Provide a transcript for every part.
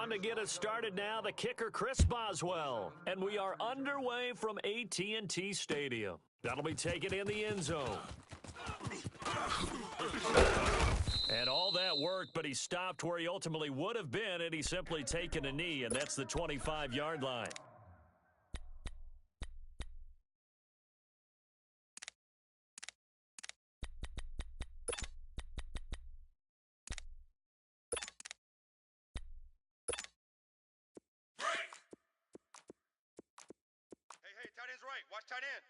On to get us started now, the kicker, Chris Boswell. And we are underway from AT&T Stadium. That'll be taken in the end zone. And all that work, but he stopped where he ultimately would have been, and he's simply taken a knee, and that's the 25-yard line. Tight end's right. Watch tight end.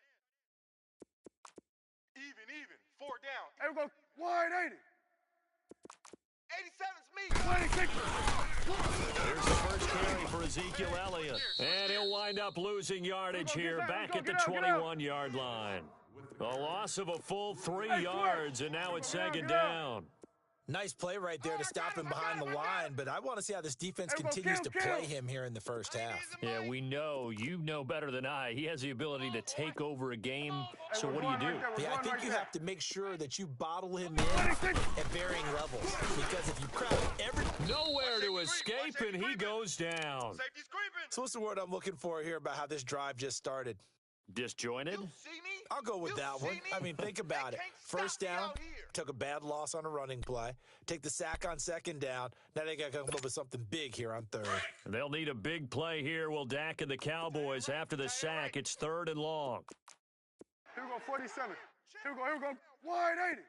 Even. 4 down. Hey, we go wide 80. 87's me. 26. Here's the first carry for Ezekiel Elliott. And he'll wind up losing yardage here back at the 21-yard line. A loss of a full 3 yards, and now it's second down. Nice play right there to stop him behind the line, but I want to see how this defense continues to play him here in the first half. Yeah, we know. You know better than I. He has the ability to take over a game, so what do? Yeah, I think you have to make sure that you bottle him in at varying levels, because if you crowd every... Nowhere to escape, and he goes down. So what's the word I'm looking for here about how this drive just started? Disjointed? I'll go with that one. I mean, think about it. First down, took a bad loss on a running play. Take the sack on second down. Now they got to come up with something big here on third. They'll need a big play here. Will Dak and the Cowboys after the sack. It's 3rd and long. Here we go, 47. Here we go. Wide 80.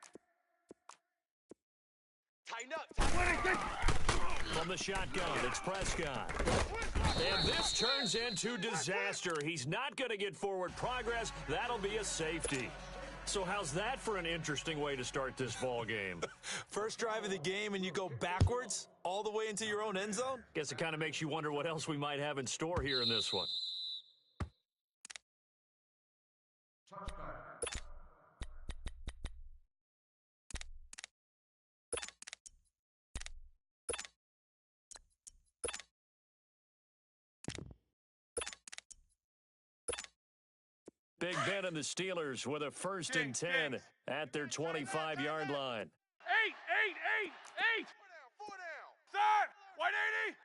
Tighten up. From the shotgun, it's Prescott. And this turns into disaster. He's not going to get forward progress. That'll be a safety. So how's that for an interesting way to start this ball game? First drive of the game, and you go backwards all the way into your own end zone? Guess it kind of makes you wonder what else we might have in store here in this one. Big Ben and the Steelers with a 1st and 10 at their 25-yard line. 8. 4 down. Third. Wide 80.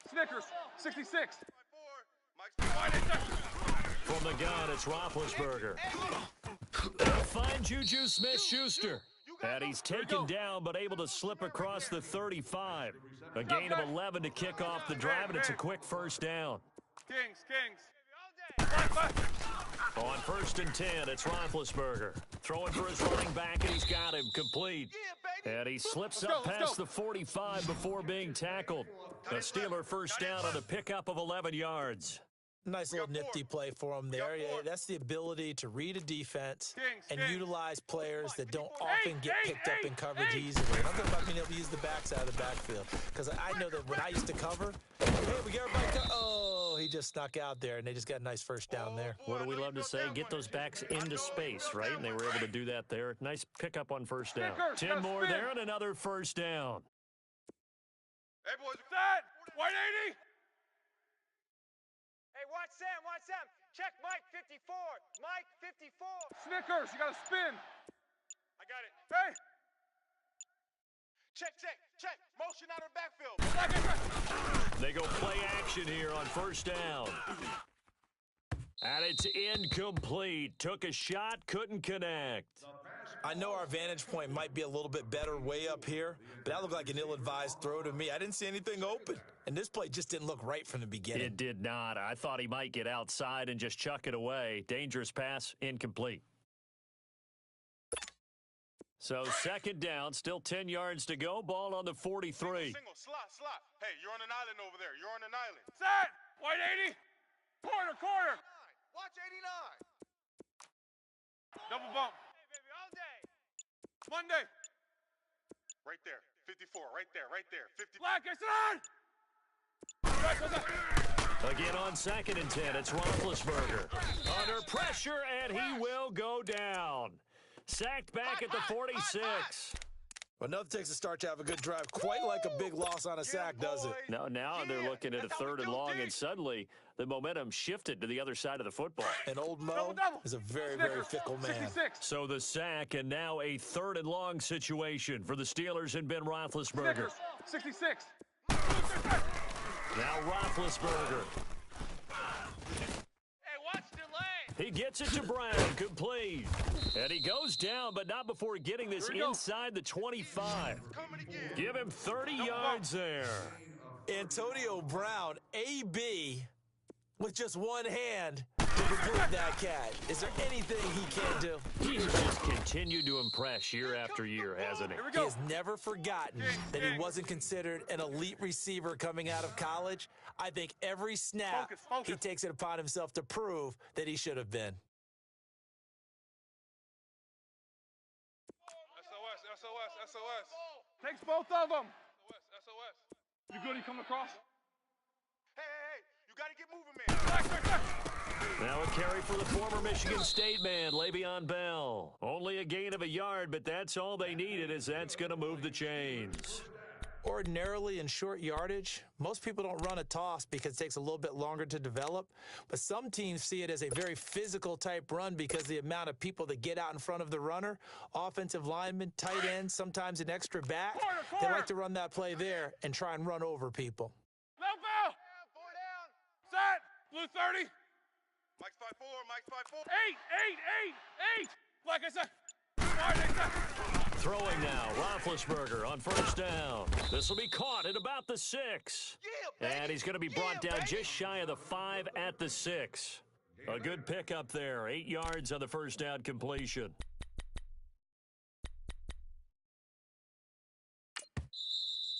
Snickers. 66. From the gun, it's Roethlisberger. They'll find Juju Smith-Schuster. And he's taken down, but able to slip across the 35. A gain of 11 to kick off the drive, and it's a quick first down. Kings. On 1st and 10, it's Roethlisberger. Throwing for his running back, and he's got him complete. And he slips up past the 45 before being tackled. A Steeler first down on a pickup of 11 yards. Nice little nifty play for him there. Yeah, that's the ability to read a defense and utilize players that don't often get picked up in coverage easily. And I'm talking about being able to use the backside of the backfield. Because I know that when I used to cover, hey, we got everybody. Oh, he just snuck out there, and they just got a nice first down there. What do we love to say? Get those backs into space, right? And they were able to do that there. Nice pickup on first down. 10 more there and another first down. Hey, boys. Set. Wide 80. Hey, watch Sam. Check Mike 54. Mike 54. Snickers, you got to spin. I got it. Hey. Check. Motion out of the backfield. They go play action here on first down. And it's incomplete. Took a shot, couldn't connect. I know our vantage point might be a little bit better way up here, but that looked like an ill-advised throw to me. I didn't see anything open, and this play just didn't look right from the beginning. It did not. I thought he might get outside and just chuck it away. Dangerous pass, incomplete. So second down, still 10 yards to go. Ball on the 43. Single, slot. Hey, you're on an island over there. You're on an island. Set. Wide 80. Quarter. Watch 89. Double bump. Hey, baby, all day. Monday. Right there. 54. Right there. 50. Black, it's on. Again on 2nd and 10, it's Roethlisberger. Under pressure, and he will go down. Sacked back at the 46. Well, nothing takes a start to have a good drive quite like a big loss on a sack, does it? No, now they're looking at a 3rd and long, and suddenly the momentum shifted to the other side of the football. And old Mo is a very, very fickle man. 66. So the sack, and now a 3rd and long situation for the Steelers and Ben Roethlisberger. 66. Now Roethlisberger. Hey, watch the lane. He gets it to Brown. Complete. And he goes down, but not before getting this inside the 25. Give him 30 yards there. Antonio Brown, AB, with just one hand to complete that catch. Is there anything he can't do? He's just continued to impress year after year, hasn't he? He has never forgotten that he wasn't considered an elite receiver coming out of college. I think every snap he takes it upon himself to prove that he should have been. SOS. Takes both of them. SOS. You good? You coming across? Hey, you got to get moving, man. Now a carry for the former Michigan State man, Le'Veon Bell. Only a gain of a yard, but that's all they needed, as that's going to move the chains. Ordinarily in short yardage, most people don't run a toss because it takes a little bit longer to develop, but some teams see it as a very physical type run because the amount of people that get out in front of the runner, offensive linemen, tight ends, sometimes an extra back, they like to run that play there and try and run over people. Left bell. Set. Blue 30. Mike's 5-4. Mike's 5-4. 8. Like I said. Throwing now, Roethlisberger on first down. This will be caught at about the 6. And he's going to be brought down just shy of the 5 at the 6. A good pickup there, 8 yards on the first down completion.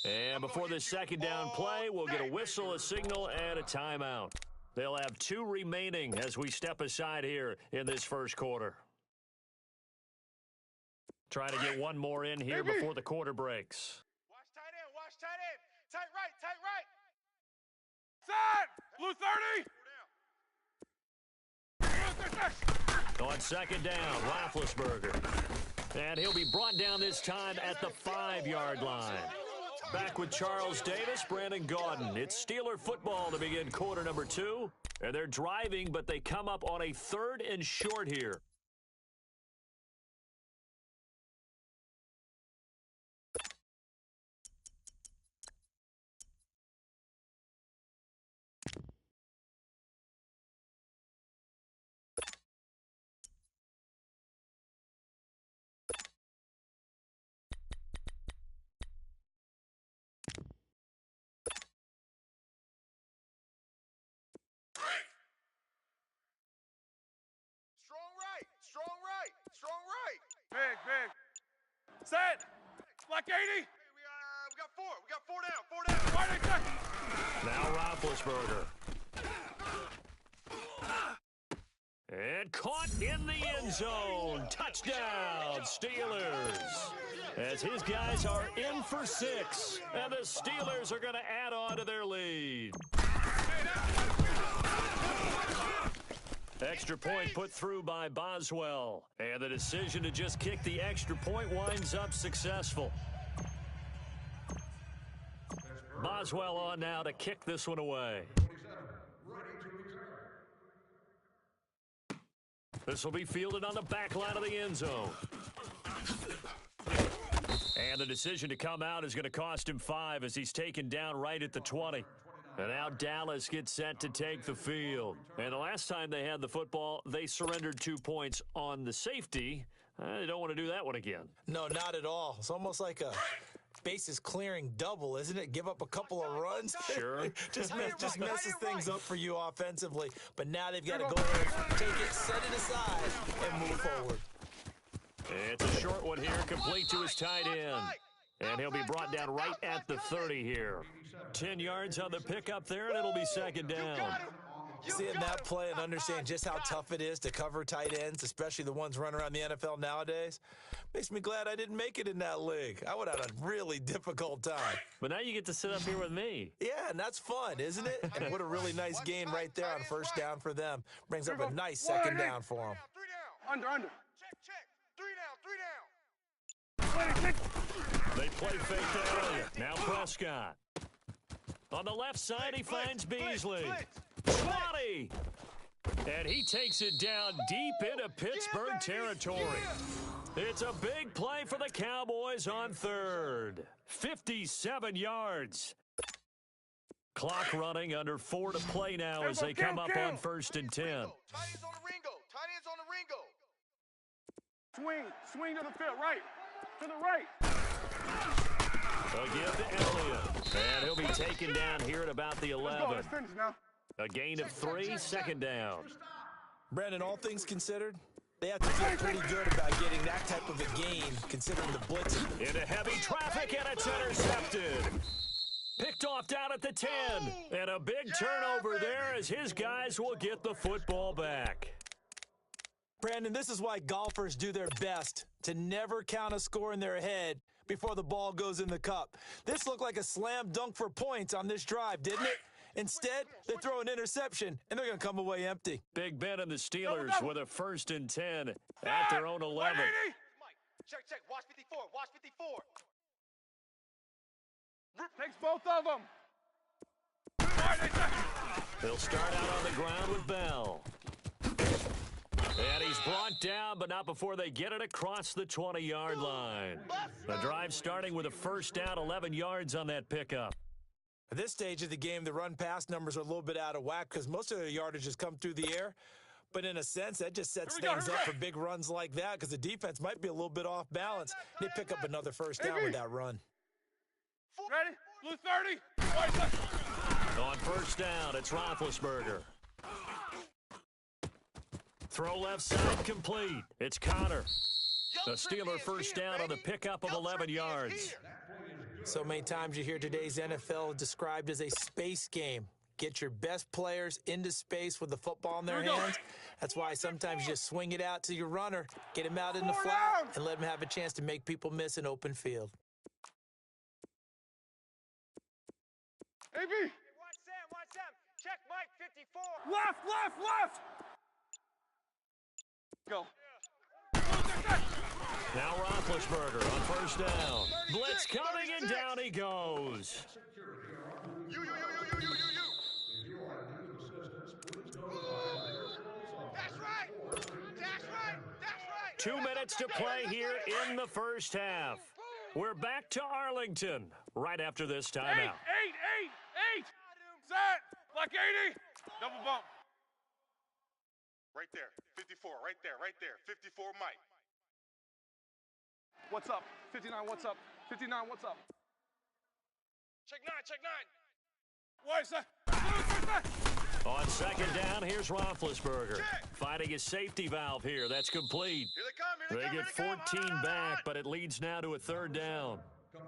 And before the second down play, we'll get a whistle, a signal, and a timeout. They'll have 2 remaining as we step aside here in this first quarter. Trying to get one more in here before the quarter breaks. Watch tight end. Tight right. Set. Blue 30. On second down, Roethlisberger. And he'll be brought down this time at the 5-yard line. Back with Charles Davis, Brandon Gaudin. It's Steeler football to begin quarter number 2. And they're driving, but they come up on a 3rd and short here. Strong right. Big. Set. Black 80. Hey, we got 4. We got 4 down. Right extra. Now Roethlisberger. And caught in the end zone. Touchdown, Steelers. As his guys are in for 6. And the Steelers are going to add on to their lead. Extra point put through by Boswell. And the decision to just kick the extra point winds up successful. Boswell on now to kick this one away. This will be fielded on the back line of the end zone. And the decision to come out is going to cost him 5 as he's taken down right at the 20. And now Dallas gets set to take the field. And the last time they had the football, they surrendered 2 points on the safety. They don't want to do that one again. No, not at all. It's almost like a bases clearing double, isn't it? Give up a couple of runs. Sure. just messes things up for you offensively. But now they've got to go ahead, take it, set it aside, and move forward. It's a short one here, complete to his tight end. And he'll be brought down right at the 30 here. 10 yards on the pickup there, and it'll be second down. Seeing that play and understand just how tough it is to cover tight ends, especially the ones running around the NFL nowadays, makes me glad I didn't make it in that league. I would have had a really difficult time. But now you get to sit up here with me. Yeah, and that's fun, isn't it? And what a really nice gain right there on first down for them. Brings up a nice second down for them. 3 down. Under. Check. 3 down. They play fake to Elliott. Now Prescott. On the left side, he finds Beasley. 20. And he takes it down deep into Pittsburgh territory. It's a big play for the Cowboys on 3rd. 57 yards. Clock running, under 4 to play now as they come up on 1st and 10. Tight ends on the Ringo. Tight ends on the Ringo. Swing to the field, right. To the right. A give to Elliott. And he'll be taken down here at about the 11. Let's finish now. A gain of 3, 2nd down. Brandon, all things considered, they have to feel pretty good about getting that type of a gain, considering the blitz. Into heavy traffic, and it's intercepted. Picked off down at the 10. And a big turnover there as his guys will get the football back. Brandon, this is why golfers do their best to never count a score in their head before the ball goes in the cup. This looked like a slam dunk for points on this drive, didn't it? Instead, they throw an interception, and they're going to come away empty. Big Ben and the Steelers with a 1st and 10 at their own 11. Check. Watch 54. Watch 54. Takes both of them. They'll start out on the ground with Bell. And he's brought down, but not before they get it across the 20-yard line. The drive starting with a 1st down, 11 yards on that pickup. At this stage of the game, the run-pass numbers are a little bit out of whack because most of their yardage has come through the air. But in a sense, that just sets things up for big runs like that because the defense might be a little bit off balance. They pick up another 1st down with that run. Ready? Blue 30. On 1st down, it's Roethlisberger. Throw left side complete. It's Connor. The Steeler 1st down on the pickup of 11 yards. So many times you hear today's NFL described as a space game. Get your best players into space with the football in their hands. That's why sometimes you just swing it out to your runner, get him out in the flat, and let him have a chance to make people miss an open field. AB. Watch Sam. Check Mike 54. Left. Go. Now Roethlisberger on 1st down. Blitz coming, and down he goes. You. That's right. 2 minutes to play here in the 1st half. We're back to Arlington right after this timeout. 8. Set. Like 80. Double bump. Right there. 54. Right there. 54 Mike. What's up? 59, what's up? 59, what's up? Check 9. Why is that? On 2nd down, here's Roethlisberger. Finding his safety valve here. That's complete. Here they come. They get 14 back, but it leads now to a 3rd down.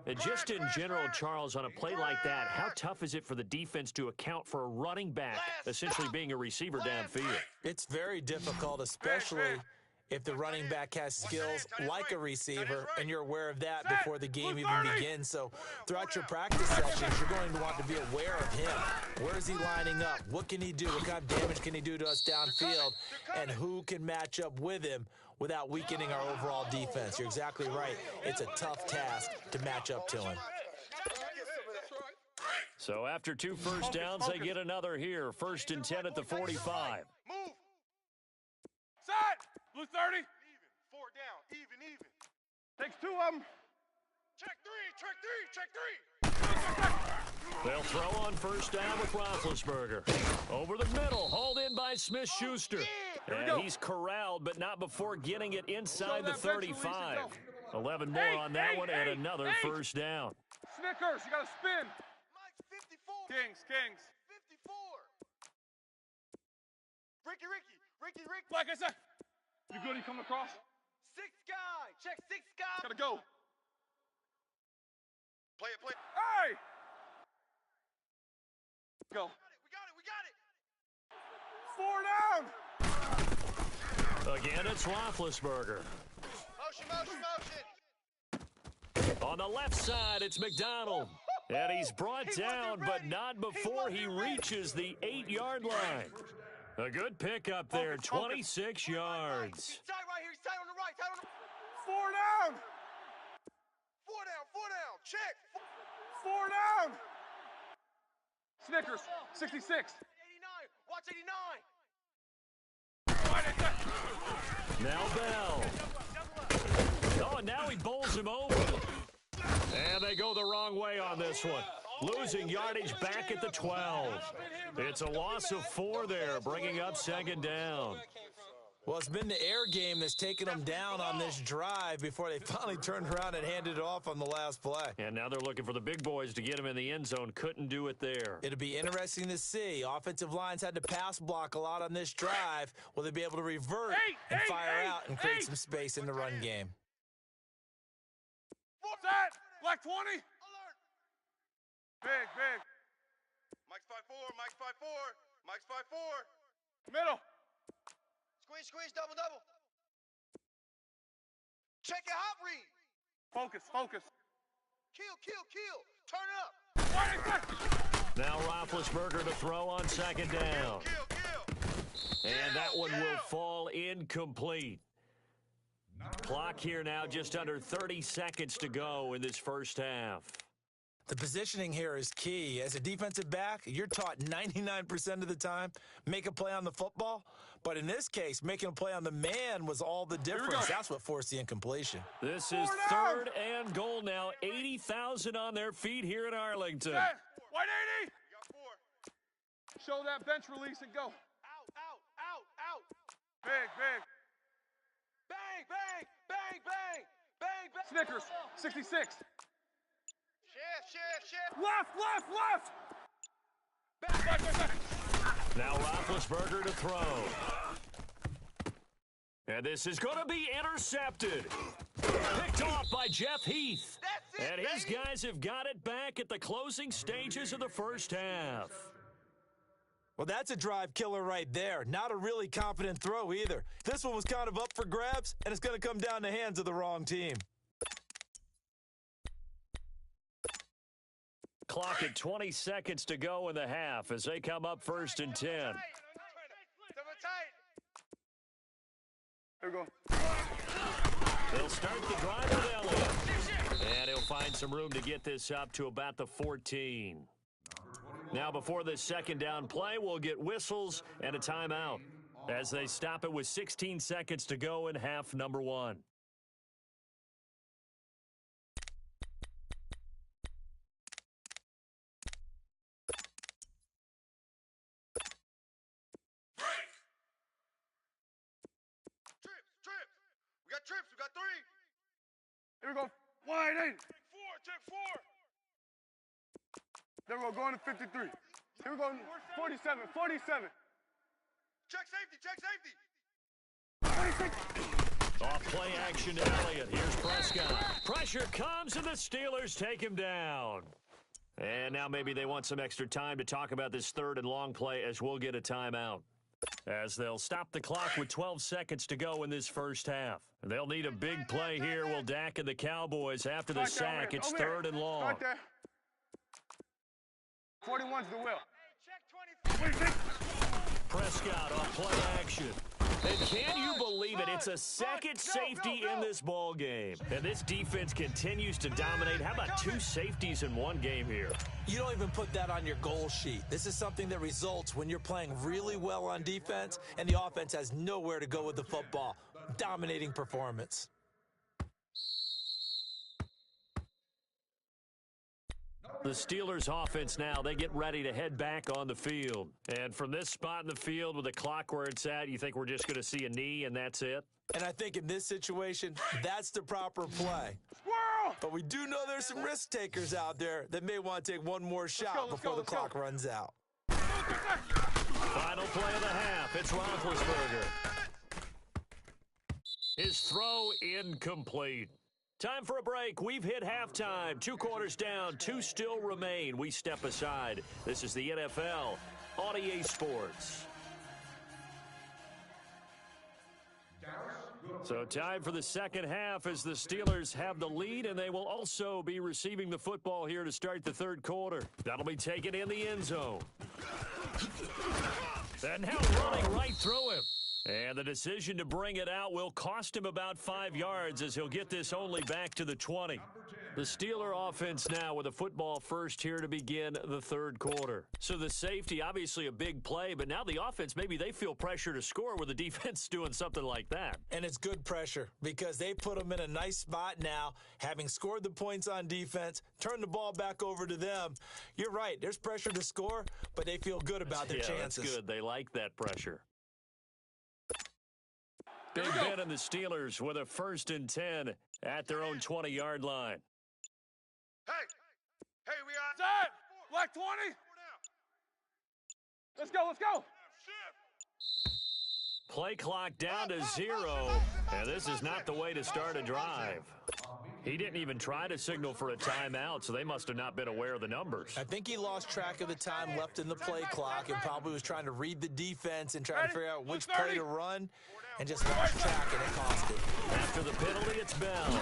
And just in general, Charles, on a play like that, how tough is it for the defense to account for a running back essentially being a receiver downfield? It's very difficult, especially if the running back has skills like a receiver, and you're aware of that before the game even begins. So throughout your practice sessions, you're going to want to be aware of him. Where is he lining up? What can he do? What kind of damage can he do to us downfield? And who can match up with him without weakening our overall defense? You're exactly right. It's a tough task to match up to him. So after 2 1st downs, they get another here. 1st and 10 at the 45. Move. Set. Blue 30. Even. 4 down. Even. Takes 2 of them. Check 3. They'll throw on 1st down with Roethlisberger. Over the middle, hauled in by Smith-Schuster. And he's corralled, but not before getting it inside the 35. 11 more on that one, and another 1st down. Snickers, you got to spin. Mike 54. Kings. 54. Ricky. Like I said. You good? You coming across? 6 guy. Check 6 guy. Gotta go. Play it. Hey! Go. We got it. 4 down. Again, it's Roethlisberger. Motion. On the left side, it's McDonald. And he's brought down, but not before he reaches the 8-yard line. A good pickup there, 26 yards. He's tight right here. He's tight on the right. 4 down. 4 down. Check. 4 down. Snickers, 66. 89. Watch 89. Now Bell. Oh, and now he bowls him over. And they go the wrong way on this one. Losing yardage back at the 12. It's a loss of 4 there, bringing up second down. Well, it's been the air game that's taken them down on this drive before they finally turned around and handed it off on the last play. And now they're looking for the big boys to get them in the end zone. Couldn't do it there. It'll be interesting to see. Offensive lines had to pass block a lot on this drive. Will they be able to revert and fire out and create some space in the run game? Set! Black 20! Big. Mike's 5-4, Mike's 5-4, Mike's 5-4. Middle. Squeeze, double. Check your hot read. Focus. Kill. Turn up. Now Roethlisberger to throw on second down. Kill. And that one will fall incomplete. Clock here now, just under 30 seconds to go in this first half. The positioning here is key. As a defensive back, you're taught 99% of the time, make a play on the football. But in this case, making a play on the man was all the difference. That's what forced the incompletion. This is 3rd and goal now. 80,000 on their feet here in Arlington. Set. White 80. You got 4. Show that bench release and go. Out. Big. Bang. Snickers. 66. Shift. Left. Back. Now Roethlisberger to throw. And this is going to be intercepted. Picked off by Jeff Heath. That's it, And his guys have got it back at the closing stages of the first half. Well, that's a drive killer right there. Not a really confident throw either. This one was kind of up for grabs, and it's going to come down the hands of the wrong team. Clock at 20 seconds to go in the half as they come up 1st and 10. Tight. Here we go. They'll start the drive with Elliott. And he'll find some room to get this up to about the 14. Now before this second down play, we'll get whistles and a timeout as they stop it with 16 seconds to go in half number 1. Trips. We got 3. Here we go. Wide 80. Check 4. There we go. Going to 53. Here we go. 47. Check safety. 26. Off play action to Elliott. Here's Prescott. Pressure comes and the Steelers take him down. And now maybe they want some extra time to talk about this 3rd and long play as we'll get a timeout. As they'll stop the clock with 12 seconds to go in this first half. They'll need a big play here. Will Dak and the Cowboys after the sack. It's 3rd and long. Right there. 41's the will. Check 23. Prescott off play action. And can you believe it? It's a second safety in this ball game. And this defense continues to dominate. How about 2 safeties in one game here? You don't even put that on your goal sheet. This is something that results when you're playing really well on defense and the offense has nowhere to go with the football. Dominating performance. The Steelers offense now, they get ready to head back on the field. And from this spot in the field with the clock where it's at, you think we're just going to see a knee and that's it? And I think in this situation, that's the proper play. Squirrel! But we do know there's some risk takers out there that may want to take one more shot before the clock runs out. Final play of the half. It's Roethlisberger. His throw incomplete. Time for a break. We've hit halftime. 2 quarters down, 2 still remain. We step aside. This is the NFL on EA Sports. So time for the second half as the Steelers have the lead, and they will also be receiving the football here to start the 3rd quarter. That'll be taken in the end zone. And now running right through him. And the decision to bring it out will cost him about 5 yards as he'll get this only back to the 20. The Steeler offense now with a football first here to begin the third quarter. So the safety, obviously a big play, but now the offense, maybe they feel pressure to score with the defense doing something like that. And it's good pressure because they put them in a nice spot now, having scored the points on defense, turn the ball back over to them. You're right, there's pressure to score, but they feel good about their chances. That's good. They like that pressure. Big Ben and the Steelers with a 1st and 10 at their own 20-yard line. Hey, we got set. Black 20. Let's go. Play clock down to 0, and this is not the way to start a drive. He didn't even try to signal for a timeout, so they must have not been aware of the numbers. I think he lost track of the time left in the play clock and probably was trying to read the defense and trying to figure out which play to run and just lost track, and it cost him. After the penalty, it's Bell.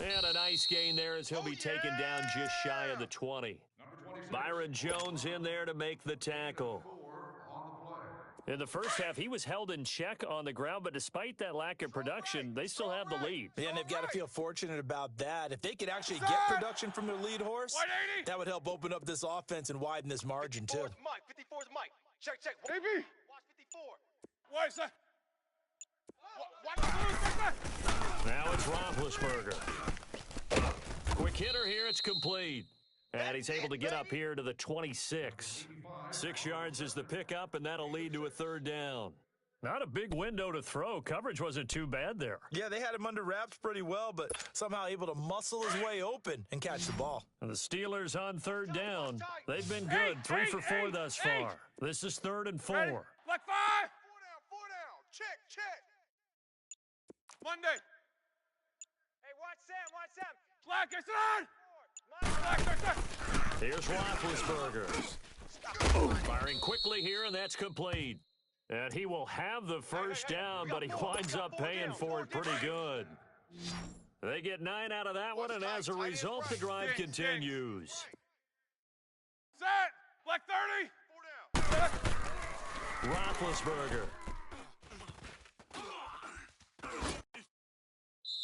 And a nice gain there as he'll be taken down just shy of the 20. Byron Jones in there to make the tackle. In the first half, he was held in check on the ground, but despite that lack of production, they still have the lead. Yeah, and they've got to feel fortunate about that. If they could actually get production from their lead horse, that would help open up this offense and widen this margin, too. 54's Mike. Check. Baby. Watch 54. Why, sir? Watch. Now it's Roethlisberger. Quick hitter here, it's complete. And he's able to get up here to the 26. 6 yards is the pickup, and that'll lead to a 3rd down. Not a big window to throw. Coverage wasn't too bad there. Yeah, they had him under wraps pretty well, but somehow able to muscle his way open and catch the ball. And the Steelers on 3rd down. They've been good, 3 for 4 thus far. This is 3rd and 4. Black 5. 4 down. Check. Monday. Hey, watch Sam. Black, I said. Black. Here's Roethlisberger. Firing quickly here, and that's complete. And he will have the 1st down, but he winds up paying for it pretty good. They get 9 out of that one, and as a result, the drive continues. Set. Black 30. Roethlisberger.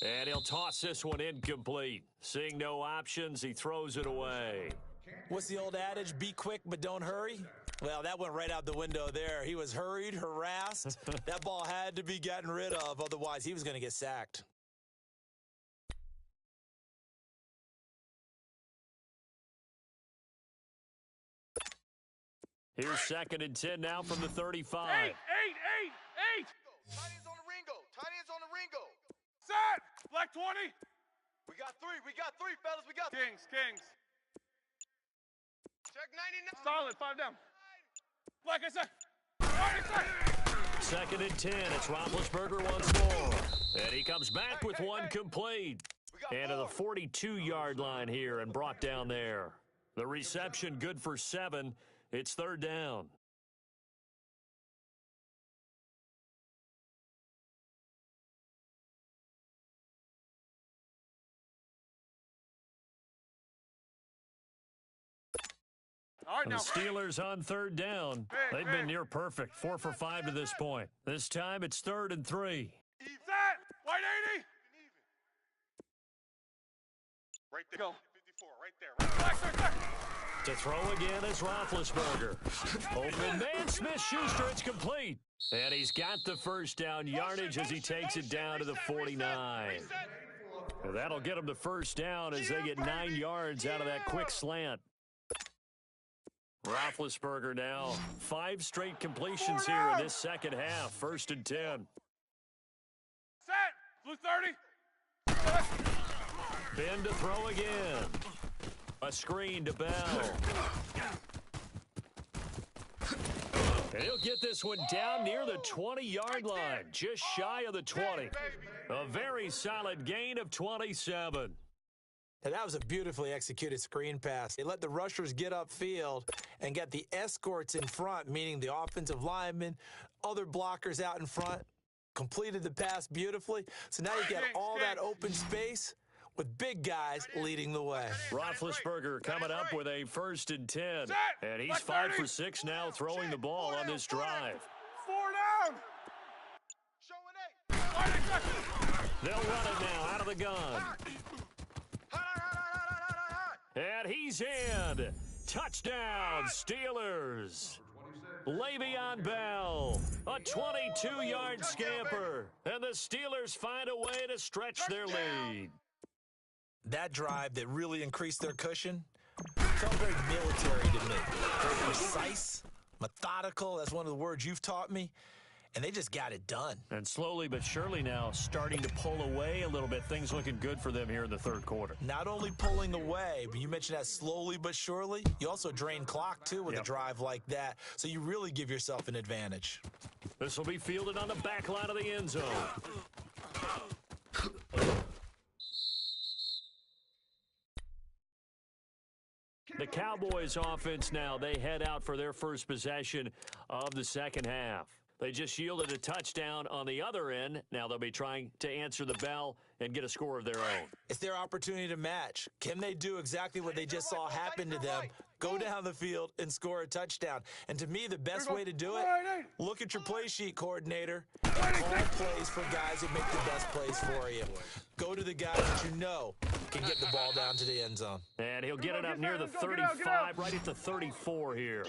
And he'll toss this one incomplete. Seeing no options, he throws it away. What's the old adage? Be quick, but don't hurry? Well, that went right out the window there. He was hurried, harassed. That ball had to be gotten rid of, otherwise he was going to get sacked. Here's 2nd and 10 now from the 35. Eight. Tight ends on the Ringo. Set. Black 20. We got three, fellas. We got Kings. Check 99. Solid. 5 down. Black, I said. 2nd and 10. It's Roethlisberger once more. And he comes back with one complete. And to the 42-yard line here and brought down there. The reception good for 7. It's 3rd down. All right, And now. the Steelers on 3rd down. They've been near perfect. 4 for 5 to this point. This time it's 3rd and 3. Set. White 80. Right there. Go. 54. Right there. Black. To throw again is Roethlisberger. Open man, Smith-Schuster, it's complete. And he's got the 1st down yardage as he takes it down to the 49. And that'll get him the 1st down as they get 9 yards out of that quick slant. Roethlisberger now 5 straight completions here in this 2nd half. 1st and 10. Set. Blue 30. Ben to throw again. A screen to Bell. And he'll get this one down near the 20-yard line, just shy of the 20. A very solid gain of 27. Now, that was a beautifully executed screen pass. They let the rushers get upfield and got the escorts in front, meaning the offensive linemen, other blockers out in front, completed the pass beautifully. So now you got all that open space with big guys leading the way. Roethlisberger coming up with a 1st and 10. And he's 5 for 6 now throwing the ball on this drive. 40. down. Showing eight. They'll run it now out of the gun. And he's in. Touchdown, Steelers. Le'Veon Bell, a 22-yard scamper, and the Steelers find a way to stretch their lead. That drive that really increased their cushion felt very military to me. Very precise, methodical. That's one of the words you've taught me. And they just got it done. And slowly but surely now starting to pull away a little bit. Things looking good for them here in the third quarter. Not only pulling away, but you mentioned that slowly but surely. You also drain clock, too, with a drive like that. So you really give yourself an advantage. This will be fielded on the back line of the end zone. The Cowboys offense now, they head out for their first possession of the second half. They just yielded a touchdown on the other end. Now they'll be trying to answer the bell and get a score of their own. It's their opportunity to match. Can they do exactly what they just saw happen to them? Go down the field and score a touchdown. And to me, the best way to do it, look at your play sheet, coordinator, and call plays for guys that make the best plays for you. Go to the guys that you know can get the ball down to the end zone. And he'll get it up near the 35, right at the 34 here.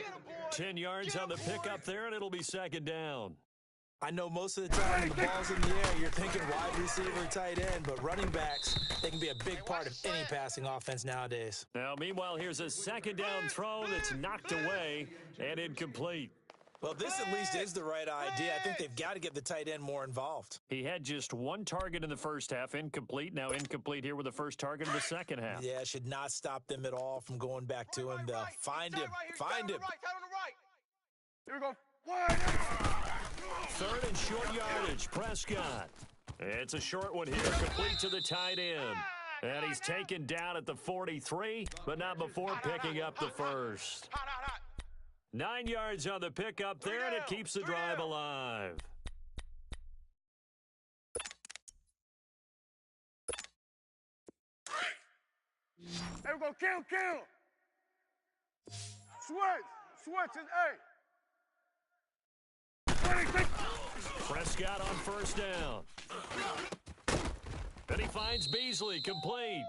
10 yards on the pickup there, and it'll be second down. I know most of the time when the ball's in the air, you're thinking wide receiver, tight end, but running backs, they can be a big part of any passing offense nowadays. Now, meanwhile, here's a second down throw that's knocked away and incomplete. Well, this at least is the right idea. I think they've got to get the tight end more involved. He had just one target in the first half, incomplete. Now incomplete here with the first target in the second half. Yeah, it should not stop them at all from going back to him, though. Find him. Find him. Here we go. Wide. Third and short yardage, Prescott. It's a short one here, complete to the tight end. And he's taken down at the 43, but not before picking up the first. 9 yards on the pickup there, and it keeps the drive alive. There we go. Kill. Switch is A. Prescott on first down. And he finds Beasley, complete.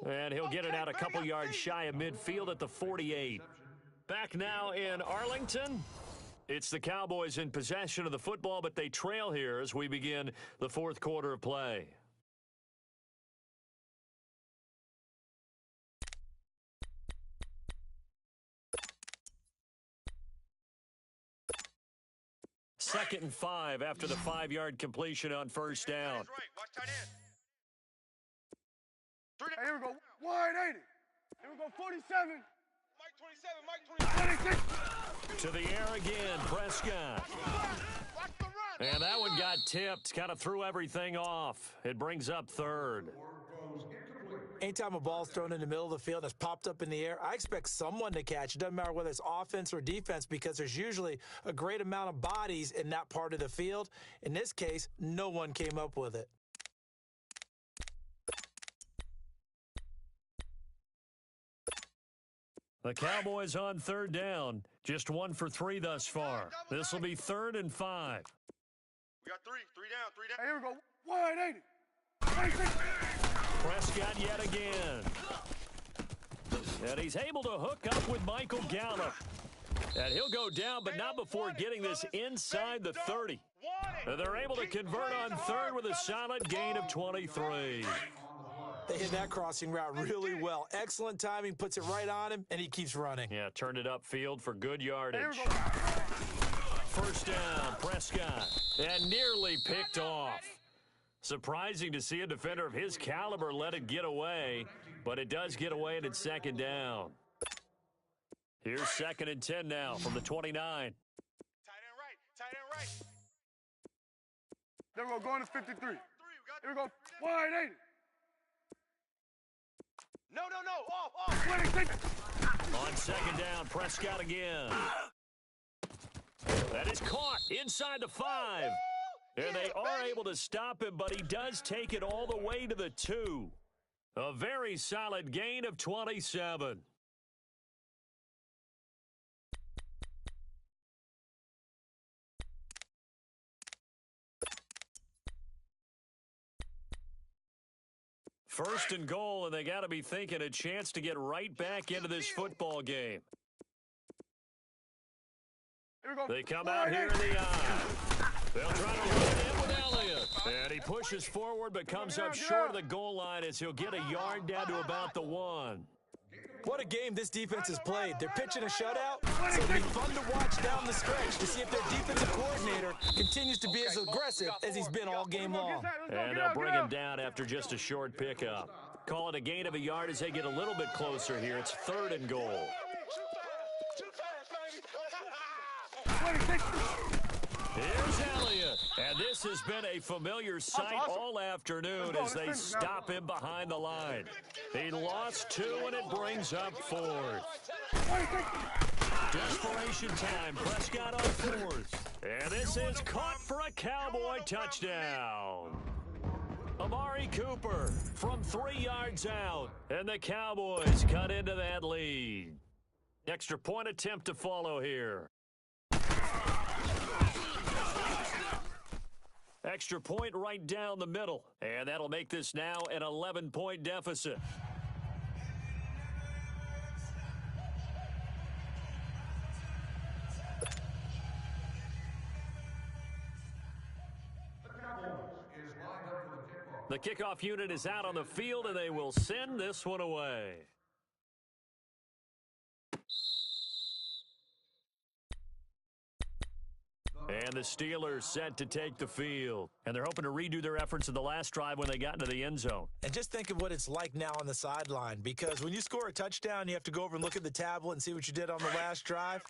And he'll get it out a couple yards shy of midfield at the 48. Back now in Arlington. It's the Cowboys in possession of the football, but they trail here as we begin the fourth quarter of play. Second and 5 after the 5-yard completion on first down. Here we go. Wide 80. Here we go. 47. Mike 27. 26. To the air again, Prescott. And that one got tipped, kind of threw everything off. It brings up third. Anytime a ball's thrown in the middle of the field that's popped up in the air, I expect someone to catch. It doesn't matter whether it's offense or defense because there's usually a great amount of bodies in that part of the field. In this case, no one came up with it. The Cowboys on third down. Just 1 for 3 thus far. This will be 3rd and 5. We got 3 down. Here we go. Wide 80. 26. Prescott yet again. And he's able to hook up with Michael Gallup. And he'll go down, but not before getting this inside the 30. And they're able to convert on third with a solid gain of 23. They hit that crossing route really well. Excellent timing, puts it right on him, and he keeps running. Yeah, turned it upfield for good yardage. First down, Prescott. And nearly picked off. Surprising to see a defender of his caliber let it get away, but it does get away and it's second down. Here's 2nd and 10 now from the 29. Tight end right. There we go. Going to 53. Here we go. Wide 80. No. Off. 26. On second down, Prescott again. That is caught inside the 5. And they are able to stop him, but he does take it all the way to the 2. A very solid gain of 27. First and goal, and they got to be thinking a chance to get right back into this football game. Here we go. They come out here in the eye. They'll try to run it in with Elliott. And he pushes forward but comes up short of the goal line as he'll get a yard down to about the 1. What a game this defense has played. They're pitching a shutout, so it'll be fun to watch down the stretch to see if their defensive coordinator continues to be as aggressive as he's been all game long. And they'll bring him down after just a short pickup. Call it a gain of a yard as they get a little bit closer here. It's 3rd and goal. Here's Elliott, and this has been a familiar sight all afternoon as they stop him behind the line. He lost 2, and it brings up 4th. Desperation time, Prescott on 4th. And this is caught for a Cowboy touchdown. Amari Cooper from 3 yards out, and the Cowboys cut into that lead. Extra point attempt to follow here. Extra point right down the middle, and that'll make this now an 11-point deficit. The kickoff unit is out on the field, and they will send this one away. And the Steelers set to take the field. And they're hoping to redo their efforts in the last drive when they got into the end zone. And just think of what it's like now on the sideline, because when you score a touchdown, you have to go over and look at the tablet and see what you did on the last drive.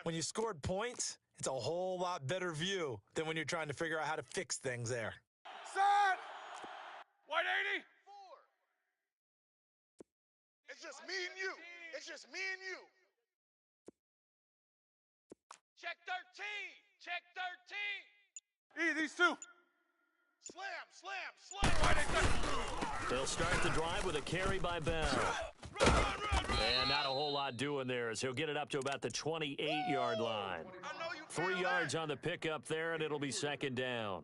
When you scored points, it's a whole lot better view than when you're trying to figure out how to fix things there. Set! White 80! It's just me and you. It's just me and you. Check 13. Check 13. These two. Slam. White 80. They'll start the drive with a carry by Bell. And not a whole lot doing there as he'll get it up to about the 28-yard line. 3 yards on the pickup there, and it'll be 2nd down.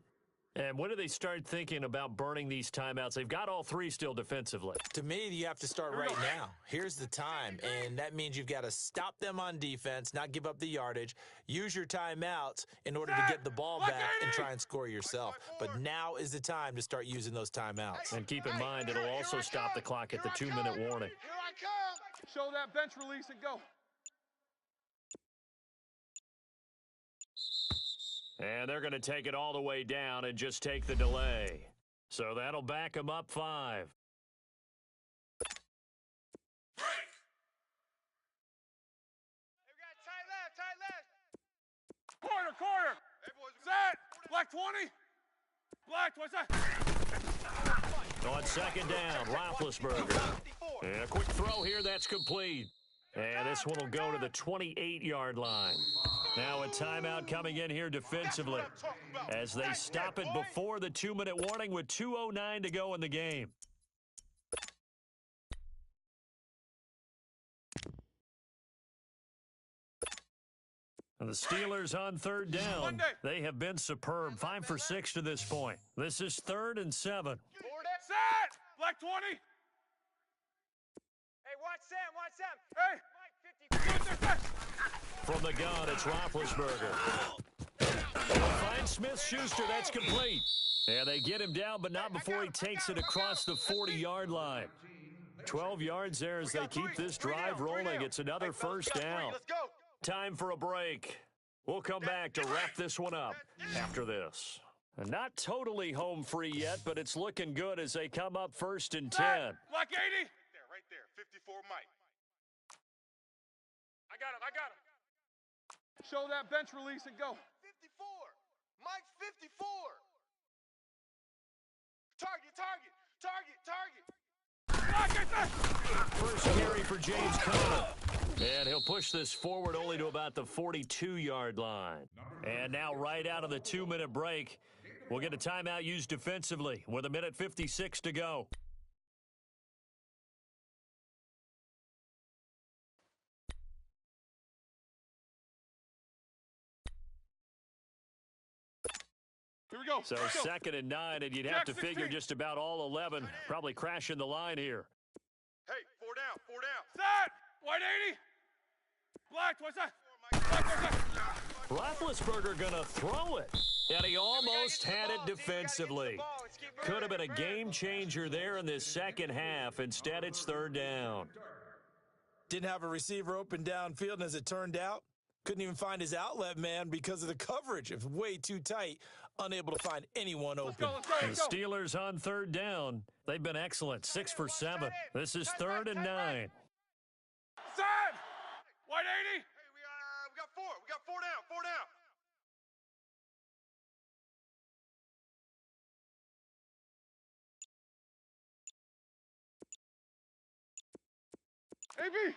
And when do they start thinking about burning these timeouts? They've got all 3 still defensively. To me, you have to start right now. Here's the time, and that means you've got to stop them on defense, not give up the yardage, use your timeouts in order to get the ball back and try and score yourself. But now is the time to start using those timeouts. And keep in mind, it'll also stop the clock at the 2-minute warning. Here I come. Show that bench release and go. And they're going to take it all the way down and just take the delay. So that'll back them up 5. We got tight left. Quarter. Set. Black 20. Black 20. On 2nd down, Roethlisberger. And a quick throw here, that's complete. And this one will go to the 28-yard line. Now a timeout coming in here defensively as they stop it before the 2-minute warning with 2:09 to go in the game. And the Steelers on 3rd down. They have been superb, 5 for 6 to this point. This is 3rd and 7. Set. Black 20. Hey, watch Sam. Hey. Mike 50. From the gun, it's Roethlisberger. Finds Smith-Schuster, that's complete. And they get him down, but not before he takes it across the 40-yard line. 12 yards there as they keep this drive rolling. It's another 1st down. Let's go. Time for a break. We'll come back to wrap this one up after this. And not totally home free yet, but it's looking good as they come up 1st and 10. Black 80. Right there. 54 Mike. I got him. Show that bench release and go. 54. Mike's 54. Target. First carry for James Conner. And he'll push this forward only to about the 42-yard line. And now right out of the 2-minute break, we'll get a timeout used defensively with 1:56 to go. Here we go. So 2nd and 9, and you'd have to figure just about all 11 probably crashing the line here. Hey, 4 down, 4 down. Set. White 80. Black, what's that? Roethlisberger gonna throw it, and he almost had it defensively. Could have been a game changer there in this second half. Instead, it's 3rd down. Didn't have a receiver open downfield, and as it turned out, couldn't even find his outlet man because of the coverage. It was way too tight, unable to find anyone open. The Steelers on 3rd down. They've been excellent, 6 for 7. This is 3rd and 9. Set. White 80. Hey, we got 4. We got 4 down, 4 down. AB.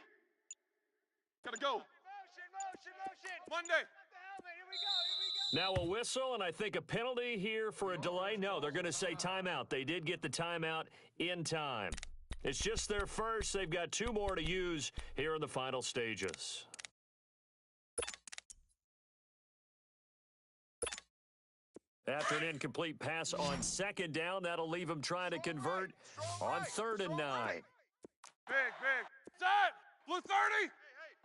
Gotta go. Motion. Monday. The helmet. Here we go. Now a whistle, and I think a penalty here for a delay. No, they're going to say timeout. They did get the timeout in time. It's just their first. They've got 2 more to use here in the final stages. After an incomplete pass on 2nd down, that'll leave them trying to convert on 3rd and 9. Big. Set. Blue 30.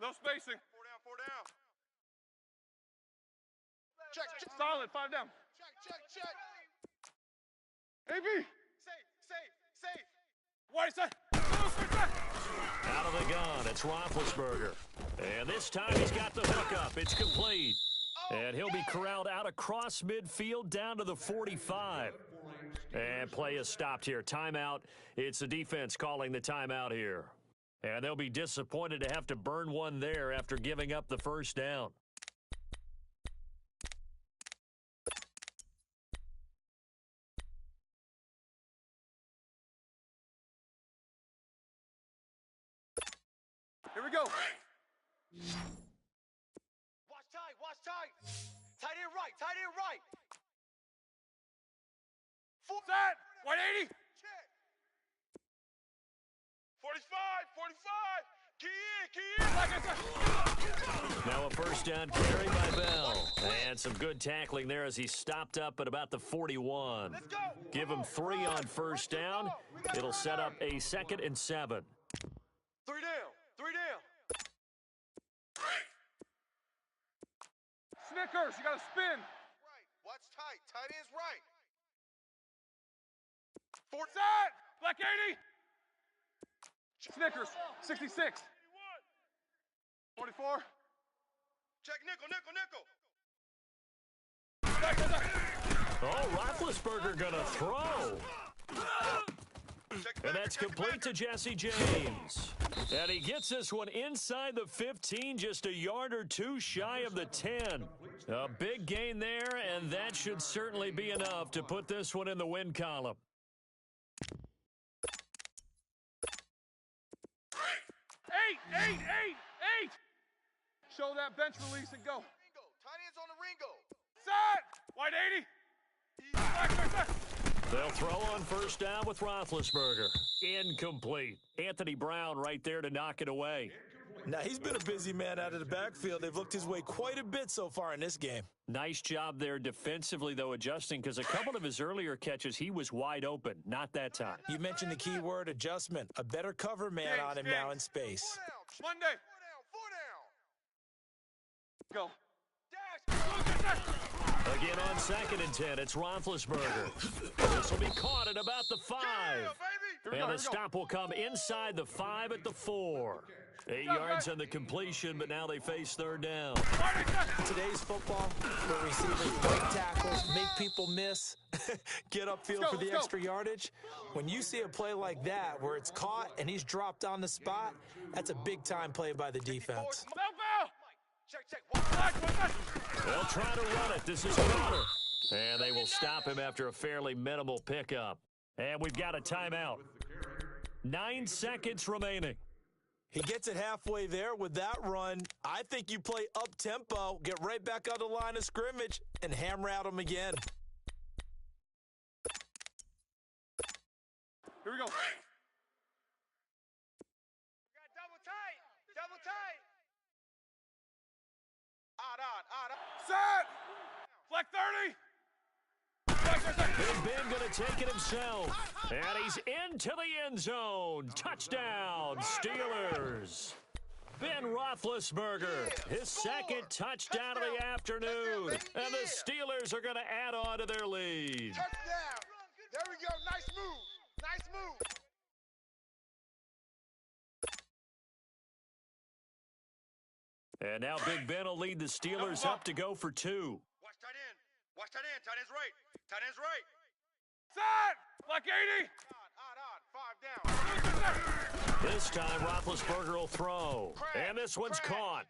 No spacing. 4 down, 4 down. Check. Solid. 5 down. Check. AB. Safe. White set. Out of the gun, it's Roethlisberger. And this time he's got the hook up. It's complete. And he'll be corralled out across midfield down to the 45. And play is stopped here. Timeout. It's the defense calling the timeout here. And they'll be disappointed to have to burn one there after giving up the 1st down. Here we go. Watch tight. Tight end right. Set. White 80. Check. 45. Key in. Now a 1st down carry by Bell. And some good tackling there as he stopped up at about the 41. Let's go. Give him 3 on 1st down. It'll set up a 2nd and 7. 3 down. Snickers, you gotta spin. Right. Watch tight. Tight end's right. 4 set. Black 80. Snickers, 66. 44. Check nickel. Oh, Roethlisberger gonna throw. And that's complete to Jesse James. And he gets this one inside the 15, just a yard or 2 shy of the 10. A big gain there, and that should certainly be enough to put this one in the win column. Eight. Show that bench release and go. Ringo. Tight end's on the Ringo. Set. White 80. Black. They'll throw on 1st down with Roethlisberger. Incomplete. Anthony Brown right there to knock it away. Now, he's been a busy man out of the backfield. They've looked his way quite a bit so far in this game. Nice job there defensively, though, adjusting, because a couple of his earlier catches, he was wide open. Not that time. You mentioned the key word, adjustment. A better cover man on him now in space. 4 down. Monday. 4 down. Go. Again on 2nd and 10, it's Roethlisberger. This will be caught at about the 5. And the stop will come inside the 5 at the 4. 8 yards on the completion, but now they face 3rd down. Today's football, where receivers break tackles, make people miss, get upfield for the extra yardage. When you see a play like that, where it's caught and he's dropped on the spot, that's a big-time play by the defense. They'll try to run it. This is Crowder. And they will stop him after a fairly minimal pickup. And we've got a timeout. 9 seconds remaining. He gets it halfway there with that run. I think you play up-tempo, get right back on the line of scrimmage, and hammer at him again. Here we go. Got double tight. Odd. Set. Flex 30. Big Ben going to take it himself. And he's into the end zone. Touchdown, Steelers. Ben Roethlisberger, his second touchdown of the afternoon. And the Steelers are going to add on to their lead. Touchdown. There we go. Nice move. Nice move. And now Big Ben will lead the Steelers up to go for 2. Watch tight end. Watch tight end. Tight end's right. Tight end's right. Set! Like 80! Odd. 5 down. This time, Roethlisberger will throw. And this one's caught.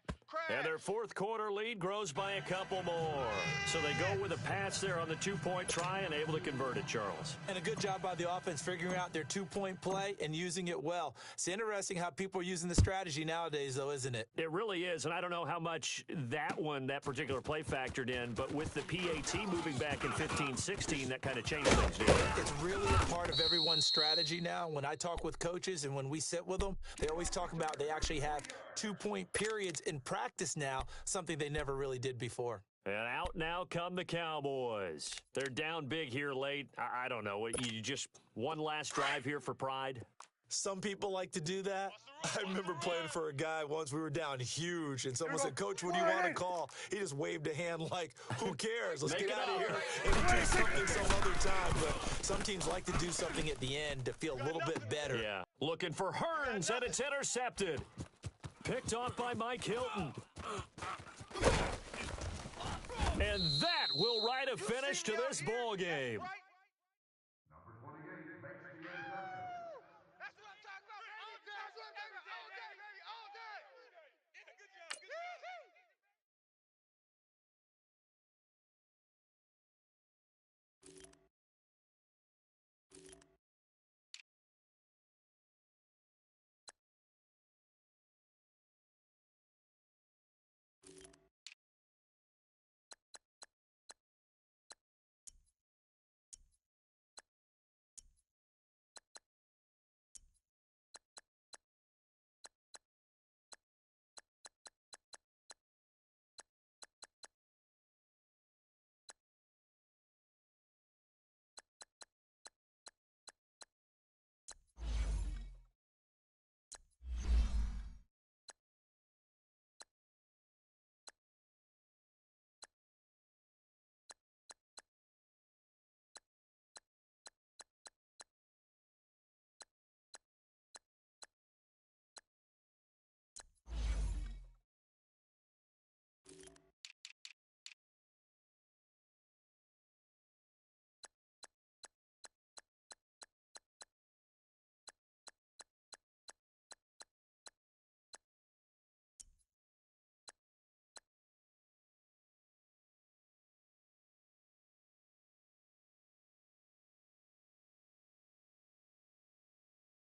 And their fourth quarter lead grows by a couple more. So they go with a pass there on the 2-point try and able to convert it, Charles. And a good job by the offense figuring out their 2-point play and using it well. It's interesting how people are using the strategy nowadays, though, isn't it? It really is, and I don't know how much that particular play factored in, but with the PAT moving back in 15-16, that kind of changed things, didn't it? It's really a part of everyone's strategy now. When I talk with coaches and when we sit with them, they always talk about they actually have 2-point periods in practice now, something they never really did before. And out now come the Cowboys. They're down big here late. I don't know. You just one last drive here for pride? Some people like to do that. I remember playing for a guy once. We were down huge, and someone said, "Coach, what do you want to call?" He just waved a hand like, "Who cares? Let's get out of here and do something some other time." But some teams like to do something at the end to feel a little bit better. Yeah. Looking for Hearns, and it's intercepted. Picked off by Mike Hilton. And that will write a finish to this ball game.